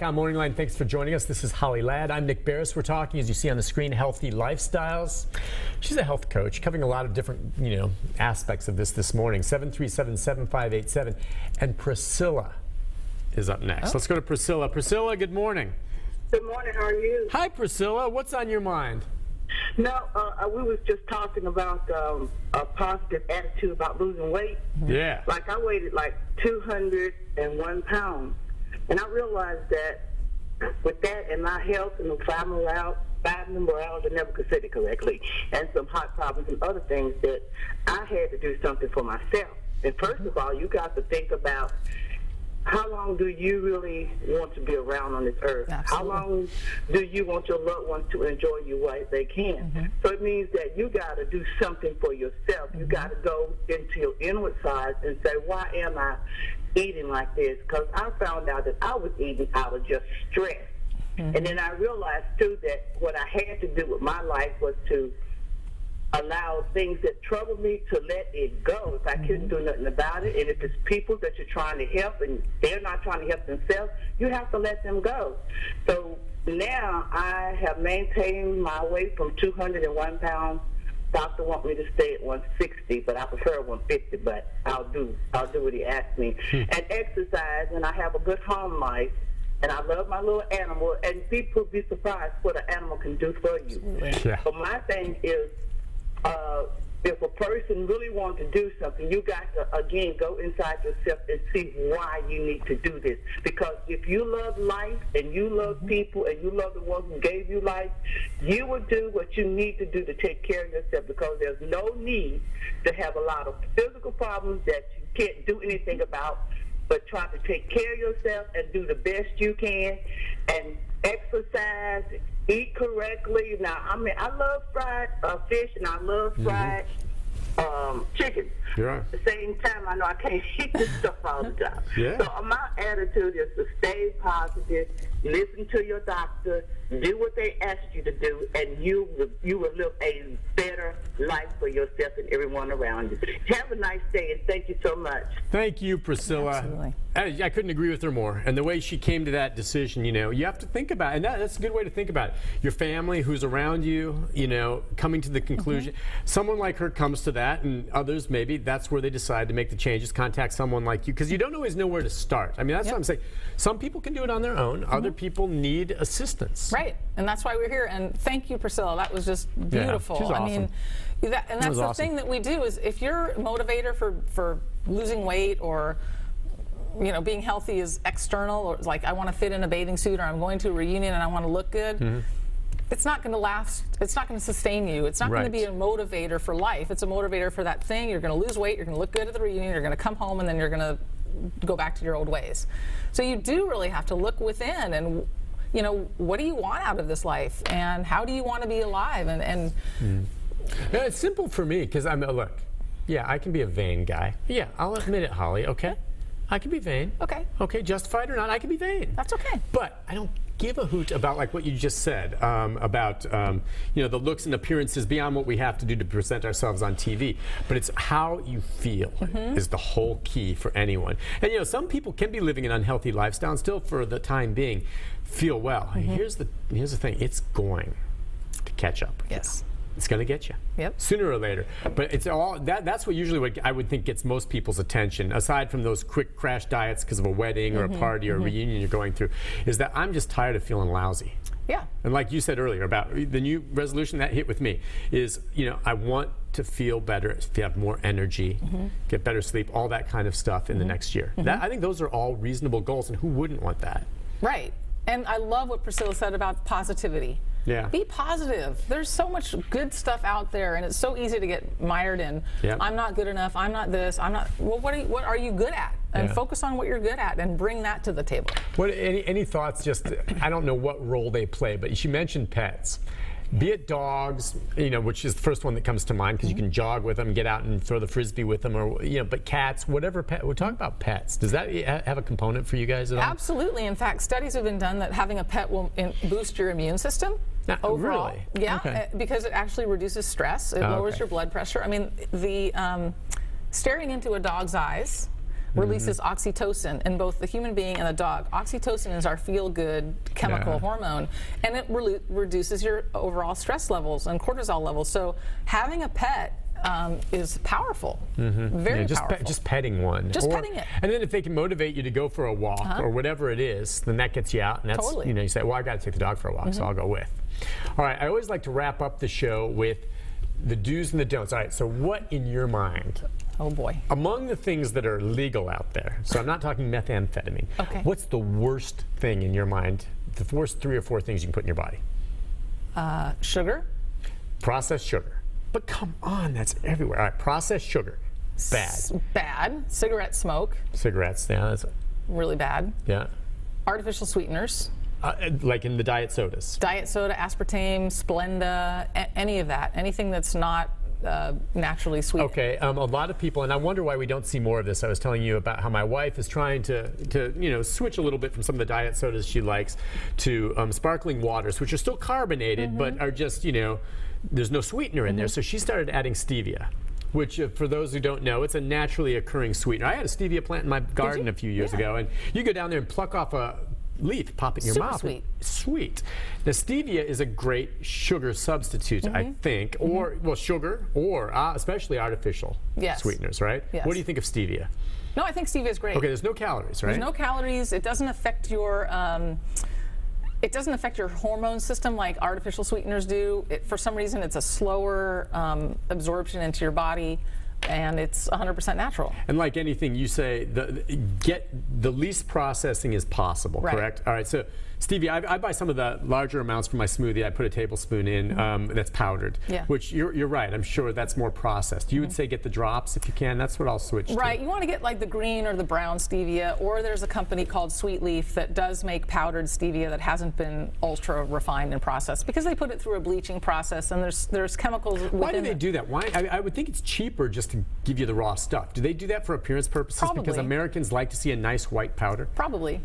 On MorningLine, thanks for joining us. This is Holly Ladd. I'm Nick Barris. We're talking, as you see on the screen, healthy lifestyles. She's a health coach covering a lot of different, aspects of this morning. 737-7587. And Priscilla is up next. Let's go to Priscilla. Priscilla, good morning. Good morning. How are you? Hi, Priscilla. What's on your mind? No, we was just talking about a positive attitude about losing weight. Yeah. Like I weighed like 201 pounds. And I realized that with that and my health and the family out, I never could say it correctly, and some heart problems and other things, that I had to do something for myself. And first of all, you got to think about how long do you really want to be around on this earth? Absolutely. How long do you want your loved ones to enjoy you while they can? So it means that you got to do something for yourself. You got to go into your inward side and say, why am I eating like this? Because I found out that I was eating out of just stress. And then I realized, too, that what I had to do with my life was to allow things that troubled me to let it go if I couldn't do nothing about it. And if it's people that you're trying to help and they're not trying to help themselves, you have to let them go. So now I have maintained my weight from 201 pounds. Doctor want me to stay at 160, but I prefer 150, but I'll do what he asks me. And exercise, and I have a good home life, and I love my little animal, and people be surprised what an animal can do for you. Yeah. But my thing is, if a person really wants to do something, you got to, again, go inside yourself and see why you need to do this. Because if you love life and you love people and you love the one who gave you life, you will do what you need to do to take care of yourself, because there's no need to have a lot of physical problems that you can't do anything about, but try to take care of yourself and do the best you can and exercise, eat correctly. Now, I love fried fish and I love fried chicken. Yeah. At the same time, I know I can't eat this stuff all the time. Yeah. So my attitude is to stay positive, listen to your doctor, do what they ask you to do, and you will live a better life for yourself and everyone around you. Have a nice day, and thank you so much. Thank you, Priscilla. Absolutely. I couldn't agree with her more. And the way she came to that decision, you have to think about it. And that's a good way to think about it. Your family, who's around you, coming to the conclusion. Someone like her comes to that, and others, maybe that's where they decide to make the changes, contact someone like you, because you don't always know where to start. I mean, that's what I'm saying. Some people can do it on their own. Other people need assistance. Right, and that's why we're here. And thank you, Priscilla. That was just beautiful. Yeah, she's awesome. I mean, that's the thing that we do is, if your motivator for losing weight or being healthy is external, or like I want to fit in a bathing suit, or I'm going to a reunion and I want to look good, it's not going to last. It's not going to sustain you. It's not going to be a motivator for life. It's a motivator for that thing. You're going to lose weight. You're going to look good at the reunion. You're going to come home, and then you're going to go back to your old ways. So you do really have to look within and what do you want out of this life, and how do you want to be alive? And Yeah, it's simple for me, because look, I can be a vain guy. Yeah, I'll admit it, Holly. Okay, I can be vain. Okay, justified or not, I can be vain. That's okay. But I don't give a hoot about like what you just said about the looks and appearances beyond what we have to do to present ourselves on TV. But it's how you feel is the whole key for anyone. And some people can be living an unhealthy lifestyle and still, for the time being, feel well. Here's the thing: it's going to catch up with you. It's going to get you. Sooner or later. But it's all that's what usually what I would think gets most people's attention, aside from those quick crash diets because of a wedding or a party or a reunion you're going through, is that I'm just tired of feeling lousy. And like you said earlier about the new resolution that hit with me is, I want to feel better, to have more energy, get better sleep, all that kind of stuff in the next year. I think those are all reasonable goals, and who wouldn't want that? Right. And I love what Priscilla said about positivity. Be positive. There's so much good stuff out there, and it's so easy to get mired in. I'm not good enough. I'm not this. I'm not. Well, what are you good at? And focus on what you're good at, and bring that to the table. Any thoughts? Just I don't know what role they play, but she mentioned pets. Be it dogs, which is the first one that comes to mind, because you can jog with them, get out and throw the frisbee with them, or but cats, whatever pet. We're talking about pets. Does that have a component for you guys at all? Absolutely. In fact, studies have been done that having a pet will boost your immune system. Overall. Really? Yeah, because it actually reduces stress. It lowers your blood pressure. I mean, the staring into a dog's eyes releases oxytocin in both the human being and the dog. Oxytocin is our feel-good chemical hormone, and it reduces your overall stress levels and cortisol levels. So having a pet is powerful, very powerful. Just petting one. Petting it. And then if they can motivate you to go for a walk or whatever it is, then that gets you out. And that's, you say, well, I got to take the dog for a walk, so I'll go with. All right, I always like to wrap up the show with the do's and the don'ts. All right, so what in your mind, oh boy, among the things that are legal out there, so I'm not talking methamphetamine, what's the worst thing in your mind, the worst 3 or 4 things you can put in your body? Sugar. Processed sugar. But come on, that's everywhere. All right, processed sugar, bad. Bad. Cigarette smoke. Cigarettes, yeah, that's really bad. Yeah. Artificial sweeteners. Like in the diet sodas. Diet soda, aspartame, Splenda, any of that. Anything that's not naturally sweet. Okay, a lot of people, and I wonder why we don't see more of this. I was telling you about how my wife is trying to switch a little bit from some of the diet sodas she likes to sparkling waters, which are still carbonated, but are just, there's no sweetener in there. So she started adding stevia, which, for those who don't know, it's a naturally occurring sweetener. I had a stevia plant in my garden a few years ago, and you go down there and pluck off a leaf, pop it in your mouth. Sweet. Sweet. Now, stevia is a great sugar substitute, I think, or, well, sugar, or especially artificial sweeteners, right? Yes. What do you think of stevia? No, I think stevia is great. Okay, there's no calories, right? There's no calories. It doesn't affect your hormone system like artificial sweeteners do. For some reason, it's a slower absorption into your body, and it's 100% natural. And like anything, you say get the least processing as possible, correct? All right, so stevia, I buy some of the larger amounts for my smoothie. I put a tablespoon in that's powdered, which you're right. I'm sure that's more processed. You would say get the drops if you can. That's what I'll switch to. Right, you want to get like the green or the brown stevia, or there's a company called Sweet Leaf that does make powdered stevia that hasn't been ultra refined and processed, because they put it through a bleaching process, and there's chemicals within. Why do they do that? Why? I would think it's cheaper just to give you the raw stuff. Do they do that for appearance purposes? Probably. Because Americans like to see a nice white powder? Probably.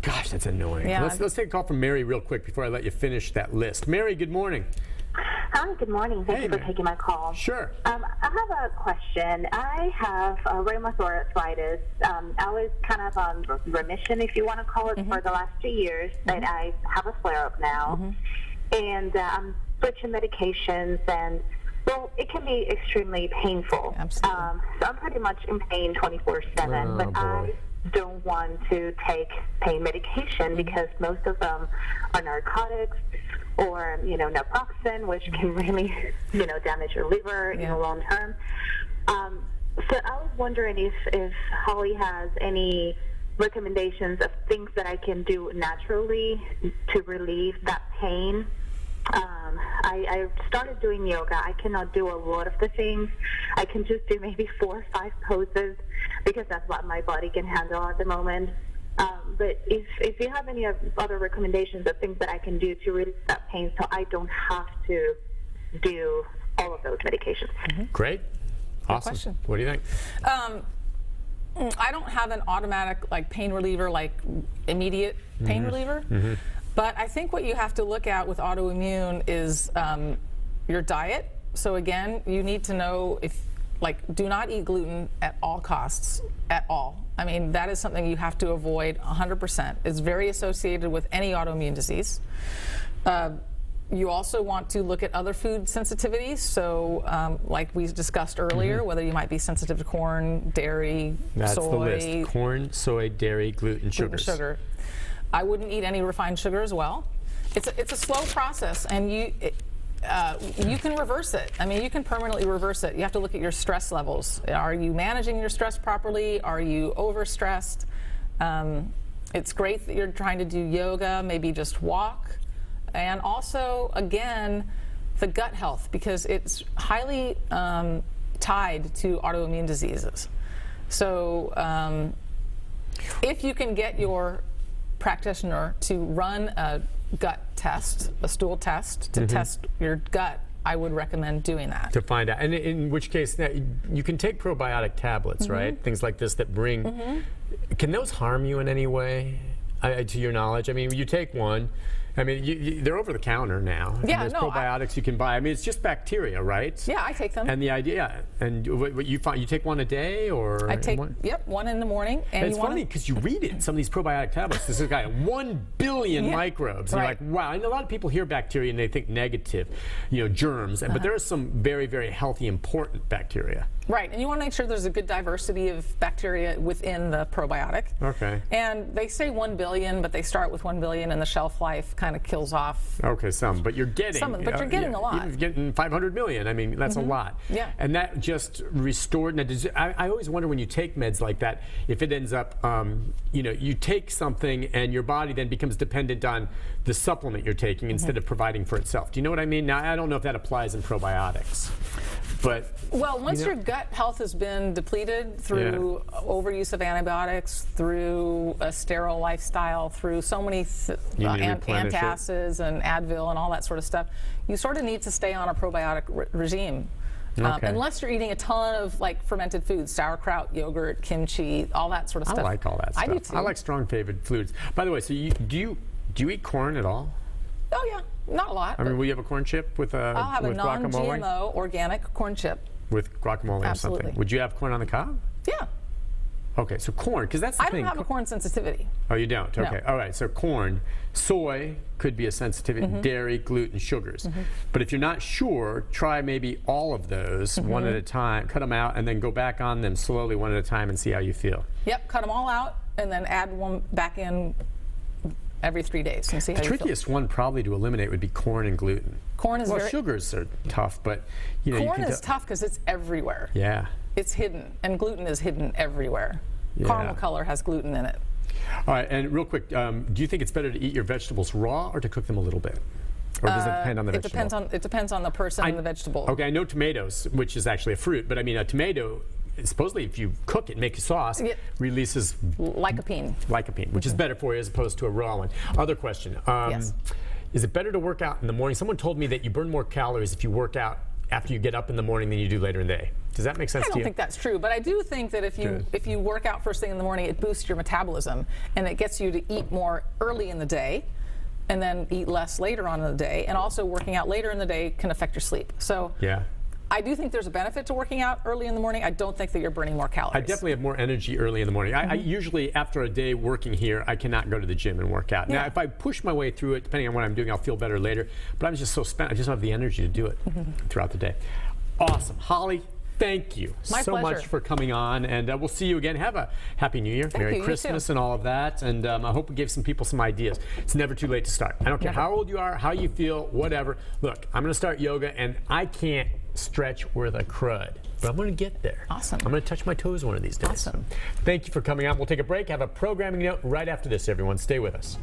Gosh, that's annoying. Yeah. Let's take a call from Mary real quick before I let you finish that list. Mary, good morning. Hi, good morning. Thank you for taking my call. Sure. I have a question. I have rheumatoid arthritis. I was kind of on remission, if you want to call it, for the last 2 years, but I have a flare-up now. And I'm switching medications, and, well, it can be extremely painful. Absolutely. So I'm pretty much in pain 24/7, but I don't want to take pain medication because most of them are narcotics or, naproxen, which can really, damage your liver in the long term. So I was wondering if Holly has any recommendations of things that I can do naturally to relieve that pain. I started doing yoga. I cannot do a lot of the things. I can just do maybe 4 or 5 poses because that's what my body can handle at the moment. But if you have any other recommendations of things that I can do to relieve that pain so I don't have to do all of those medications. Great. Awesome. Question. What do you think? I don't have an automatic pain reliever, immediate pain reliever. But I think what you have to look at with autoimmune is your diet. So again, you need to know do not eat gluten at all costs, at all. I mean, that is something you have to avoid 100%. It's very associated with any autoimmune disease. You also want to look at other food sensitivities. So like we discussed earlier, whether you might be sensitive to corn, dairy, soy. That's the list. Corn, soy, dairy, gluten, sugars. Sugar. I wouldn't eat any refined sugar as well. It's a slow process, and you can reverse it. I mean, you can permanently reverse it. You have to look at your stress levels. Are you managing your stress properly? Are you overstressed? It's great that you're trying to do yoga, maybe just walk. And also, again, the gut health, because it's highly tied to autoimmune diseases. So if you can get your practitioner to run a gut test, a stool test, to test your gut, I would recommend doing that. To find out. And in which case, you can take probiotic tablets, right? Things like this that bring... Can those harm you in any way, to your knowledge? I mean, you take one, I mean, they're over the counter now. Yeah, and there's probiotics you can buy. I mean, it's just bacteria, right? Yeah, I take them. And the idea, and what you find, you take one a day, or I take one in the morning. And it's funny because you read it. Some of these probiotic tablets. This is guy 1 billion microbes. And you're like, wow. And a lot of people hear bacteria and they think negative, germs. But there are some very, very healthy, important bacteria. Right, and you want to make sure there's a good diversity of bacteria within the probiotic. Okay. And they say 1 billion, but they start with 1 billion, and the shelf life kind of kills off. Okay, some, but you're getting but you're getting a lot. You're getting 500 million. I mean, that's a lot. Yeah. And that just restored. I always wonder when you take meds like that, if it ends up, you take something and your body then becomes dependent on the supplement you're taking instead of providing for itself. Do you know what I mean? Now, I don't know if that applies in probiotics, but well, once your gut health has been depleted through overuse of antibiotics, through a sterile lifestyle, through so many antacids and Advil and all that sort of stuff, you sort of need to stay on a probiotic regime. Unless you're eating a ton of fermented foods, sauerkraut, yogurt, kimchi, all that sort of stuff. I like all that stuff. I do too. I like strong flavored foods. By the way, so do you eat corn at all? Oh yeah, not a lot. I mean, will you have a corn chip with I'll have a non-GMO organic corn chip. With guacamole or something. Would you have corn on the cob? Yeah. Okay, so corn, because that's the thing. I don't have a corn sensitivity. Oh, you don't? Okay. No. All right, so corn, soy could be a sensitivity, dairy, gluten, sugars. But if you're not sure, try maybe all of those one at a time, cut them out, and then go back on them slowly one at a time and see how you feel. Yep, cut them all out, and then add one back in every 3 days and see how you feel. The trickiest one probably to eliminate would be corn and gluten. Corn is sugars are tough, but corn is tough because it's everywhere. Yeah. It's hidden, and gluten is hidden everywhere. Yeah. Caramel color has gluten in it. All right, and real quick, do you think it's better to eat your vegetables raw or to cook them a little bit? Or does it depend on the vegetable? It depends on the person and the vegetable. Okay, I know tomatoes, which is actually a fruit, but I mean a tomato, supposedly if you cook it, make a sauce, releases lycopene, which is better for you as opposed to a raw one. Other question. Yes. Is it better to work out in the morning? Someone told me that you burn more calories if you work out after you get up in the morning than you do later in the day. Does that make sense to you? I don't think that's true, but I do think that if you work out first thing in the morning, it boosts your metabolism, and it gets you to eat more early in the day, and then eat less later on in the day. And also working out later in the day can affect your sleep. So yeah. I do think there's a benefit to working out early in the morning. I don't think that you're burning more calories. I definitely have more energy early in the morning. I usually, after a day working here, I cannot go to the gym and work out. Now, if I push my way through it, depending on what I'm doing, I'll feel better later. But I'm just so spent. I just don't have the energy to do it throughout the day. Awesome. Holly, thank you so much for coming on, and we'll see you again. Have a Happy New Year, Merry Christmas, and all of that. And I hope we gave some people some ideas. It's never too late to start. I don't care how old you are, how you feel, whatever. Look, I'm going to start yoga, and I can't stretch worth a crud, but I'm going to get there. Awesome. I'm going to touch my toes one of these days. Awesome. Thank you for coming on. We'll take a break. Have a programming note right after this, everyone. Stay with us.